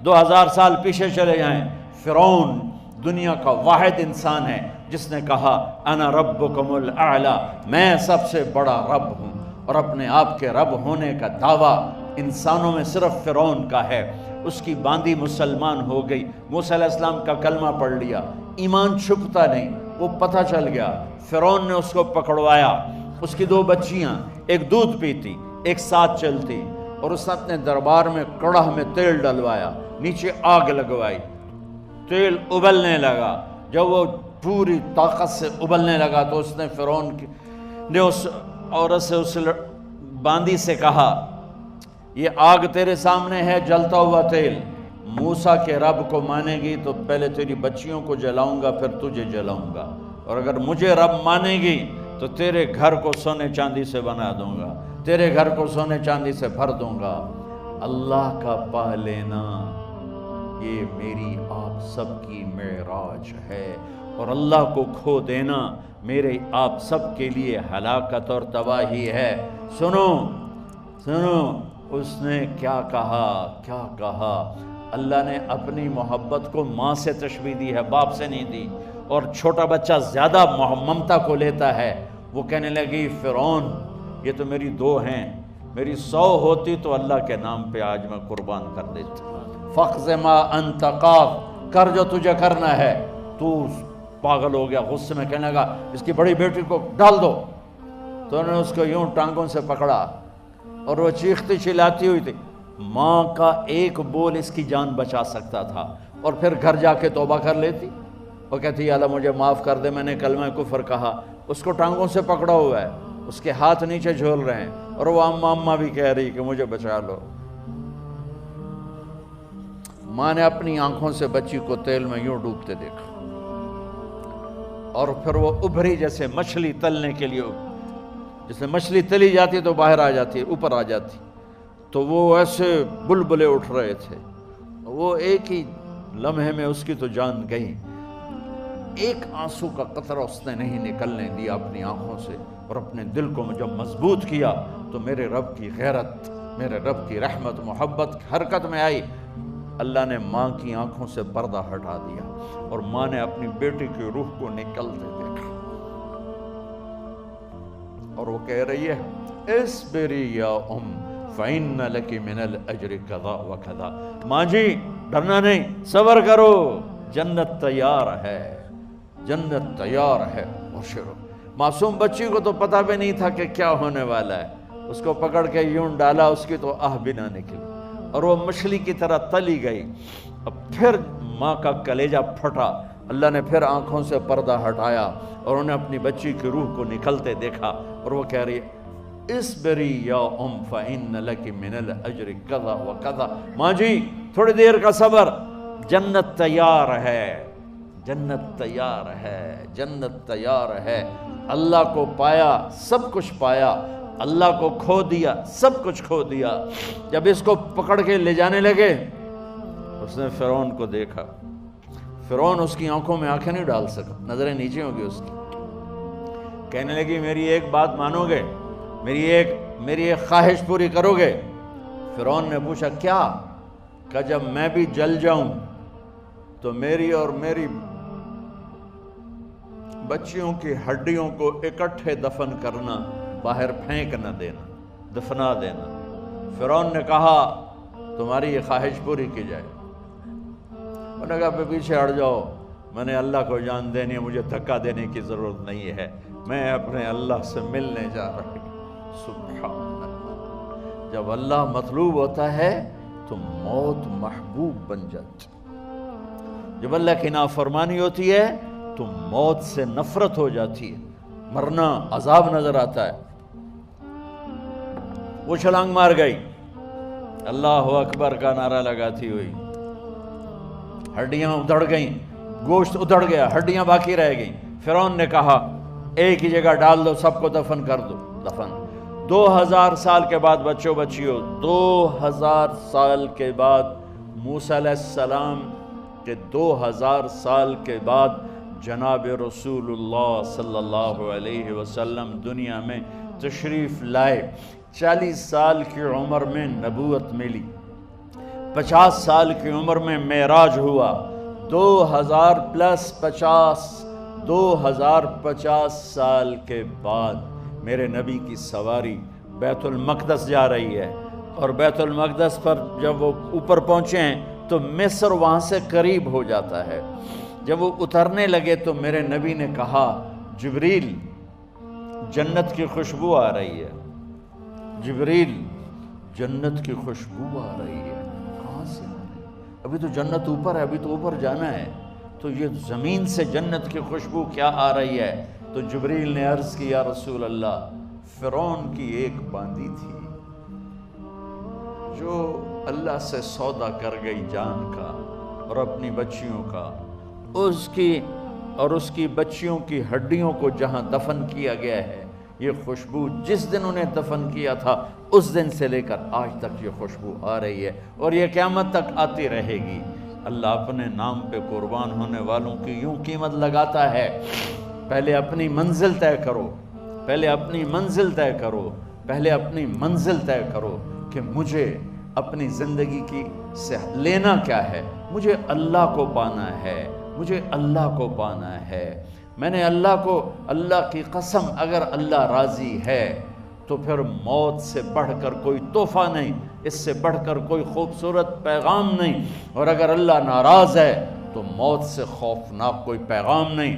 2000 سال پیچھے چلے جائیں، فرعون دنیا کا واحد انسان ہے جس نے کہا انا ربکم الاعلی، میں سب سے بڑا رب ہوں، اور اپنے آپ کے رب ہونے کا دعویٰ انسانوں میں صرف فرعون کا ہے۔ اس کی باندی مسلمان ہو گئی، موسیٰ علیہ السلام کا کلمہ پڑھ لیا، ایمان چھپتا نہیں، وہ پتہ چل گیا، فرعون نے اس کو پکڑوایا۔ اس کی 2 بچیاں، ایک دودھ پیتی ایک ساتھ چلتی، اور اس نے اپنے دربار میں کڑاہ میں تیل ڈلوایا، نیچے آگ لگوائی، تیل ابلنے لگا۔ جب وہ پوری طاقت سے ابلنے لگا تو اس نے فرعون نے اس عورت سے، اس باندی سے کہا یہ آگ تیرے سامنے ہے، جلتا ہوا تیل، موسیٰ کے رب کو مانے گی تو پہلے تیری بچیوں کو جلاؤں گا پھر تجھے جلاؤں گا، اور اگر مجھے رب مانے گی تو تیرے گھر کو سونے چاندی سے بنا دوں گا، تیرے گھر کو سونے چاندی سے بھر دوں گا۔ اللہ کا پا لینا یہ میری آپ سب کی معراج ہے، اور اللہ کو کھو دینا میرے آپ سب کے لیے ہلاکت اور تباہی ہے۔ سنو سنو اس نے کیا کہا۔ اللہ نے اپنی محبت کو ماں سے تشبیہ دی ہے، باپ سے نہیں دی، اور چھوٹا بچہ زیادہ ممتا کو لیتا ہے۔ وہ کہنے لگی فرعون یہ تو میری 2 ہیں، میری 100 ہوتی تو اللہ کے نام پہ آج میں قربان کر دیتی۔ فَقْضِ مَا أَنْتَ قَاضٍ، کر جو تجھے کرنا ہے۔ تو پاگل ہو گیا، غصے میں کہنے لگا اس کی بڑی بیٹی کو ڈال دو۔ تو انہوں نے اس کو یوں ٹانگوں سے پکڑا، اور وہ چیختی چلاتی ہوئی تھی۔ ماں کا ایک بول اس کی جان بچا سکتا تھا، اور پھر گھر جا کے توبہ کر لیتی۔ وہ کہتی اللہ مجھے معاف کر دے، میں نے کلمہ کفر کہا۔ اس کو ٹانگوں سے پکڑا ہوا ہے، اس کے ہاتھ نیچے جھول رہے ہیں، اور وہ اماں بھی کہہ رہی کہ مجھے بچا لو۔ ماں نے اپنی آنکھوں سے بچی کو تیل میں یوں ڈوبتے دیکھا، اور پھر وہ ابھری جیسے مچھلی تلنے کے لیے، جیسے مچھلی تلی جاتی تو باہر آ جاتی، اوپر آ جاتی، تو وہ ایسے بلبلے اٹھ رہے تھے۔ وہ ایک ہی لمحے میں اس کی تو جان گئی، ایک آنسو کا قطرہ اس نے نہیں نکلنے دیا اپنی آنکھوں سے، اور اپنے دل کو جب مضبوط کیا تو میرے رب کی غیرت، میرے رب کی رحمت محبت حرکت میں آئی۔ اللہ نے ماں کی آنکھوں سے پردہ ہٹا دیا، اور ماں نے اپنی بیٹی کی روح کو نکلتے دیکھا، اور وہ کہہ رہی ہے اصبری یا فإن لک من الأجر کذا وکذا۔ ماں جی ڈرنا نہیں، صبر کرو، جنت تیار ہے، جنت تیار ہے۔ اور معصوم بچی کو تو پتہ بھی نہیں تھا کہ کیا ہونے والا ہے، اس کو پکڑ کے یوں ڈالا، اس کی تو آہ بھی نہ نکلی، اور وہ مچھلی کی طرح تلی گئی۔ اب پھر ماں کا کلیجہ پھٹا، اللہ نے پھر آنکھوں سے پردہ ہٹایا، اور انہیں اپنی بچی کی روح کو نکلتے دیکھا، اور وہ کہہ رہی اصبری یا فإن لک من الأجر کذا وکذا۔ ماں جی تھوڑی دیر کا صبر، جنت تیار ہے، جنت تیار ہے، جنت تیار ہے۔ اللہ کو پایا سب کچھ پایا، اللہ کو کھو دیا سب کچھ کھو دیا۔ جب اس کو پکڑ کے لے جانے لگے، اس نے فرعون کو دیکھا۔ فرعون اس کی آنکھوں میں آنکھیں نہیں ڈال سکا، نظریں نیچے ہوں گی اس کی۔ کہنے لگی میری ایک بات مانو گے، میری ایک خواہش پوری کرو گے؟ فرعون نے پوچھا کیا؟ کہ جب میں بھی جل جاؤں تو میری اور میری بچیوں کی ہڈیوں کو اکٹھے دفن کرنا، باہر پھینک نہ دینا، دفنا دینا۔ فرعون نے کہا تمہاری یہ خواہش پوری کی جائے۔ انہوں نے کہا پیچھے ہٹ جاؤ، میں نے اللہ کو جان دینی ہے، مجھے دھکا دینے کی ضرورت نہیں ہے، میں اپنے اللہ سے ملنے جا رہا ہوں۔ سبحان اللہ، جب اللہ مطلوب ہوتا ہے تو موت محبوب بن جاتی، جب اللہ کی نافرمانی ہوتی ہے تو موت سے نفرت ہو جاتی ہے، مرنا عذاب نظر آتا ہے۔ وہ چھلانگ مار گئی، اللہ اکبر کا نعرہ لگاتی ہوئی، ہڈیاں ادھڑ گئیں، گوشت ادھڑ گیا، ہڈیاں باقی رہ گئیں۔ فرعون نے کہا ایک ہی جگہ ڈال دو، سب کو دفن کر دو۔ دفن 2000 سال کے بعد، بچوں بچیوں 2000 سال کے بعد، موسیٰ علیہ السلام کے 2000 سال کے بعد جناب رسول اللہ صلی اللہ علیہ وسلم دنیا میں تشریف لائے۔ 40 سال کی عمر میں نبوت ملی، 50 سال کی عمر میں معراج ہوا، 2050 سال کے بعد میرے نبی کی سواری بیت المقدس جا رہی ہے، اور بیت المقدس پر جب وہ اوپر پہنچے ہیں تو مصر وہاں سے قریب ہو جاتا ہے۔ جب وہ اترنے لگے تو میرے نبی نے کہا، جبریل جنت کی خوشبو آ رہی ہے، جبریل جنت کی خوشبو آ رہی ہے۔ کہاں سے آ رہی ہے؟ ابھی تو جنت اوپر ہے، ابھی تو اوپر جانا ہے، تو یہ زمین سے جنت کی خوشبو کیا آ رہی ہے؟ تو جبریل نے عرض کی، یا رسول اللہ، فرعون کی ایک باندی تھی جو اللہ سے سودا کر گئی جان کا اور اپنی بچیوں کا، اس کی بچیوں کی ہڈیوں کو جہاں دفن کیا گیا ہے، یہ خوشبو جس دن انہیں دفن کیا تھا اس دن سے لے کر آج تک یہ خوشبو آ رہی ہے، اور یہ قیامت تک آتی رہے گی۔ اللہ اپنے نام پہ قربان ہونے والوں کی یوں قیمت لگاتا ہے، پہلے اپنی منزل طے کرو، پہلے اپنی منزل طے کرو، پہلے اپنی منزل طے کرو کہ مجھے اپنی زندگی کی سے لینا کیا ہے۔ مجھے اللہ کو پانا ہے، مجھے اللہ کو پانا ہے۔ میں نے اللہ کی قسم، اگر اللہ راضی ہے تو پھر موت سے بڑھ کر کوئی تحفہ نہیں، اس سے بڑھ کر کوئی خوبصورت پیغام نہیں، اور اگر اللہ ناراض ہے تو موت سے خوفناک کوئی پیغام نہیں۔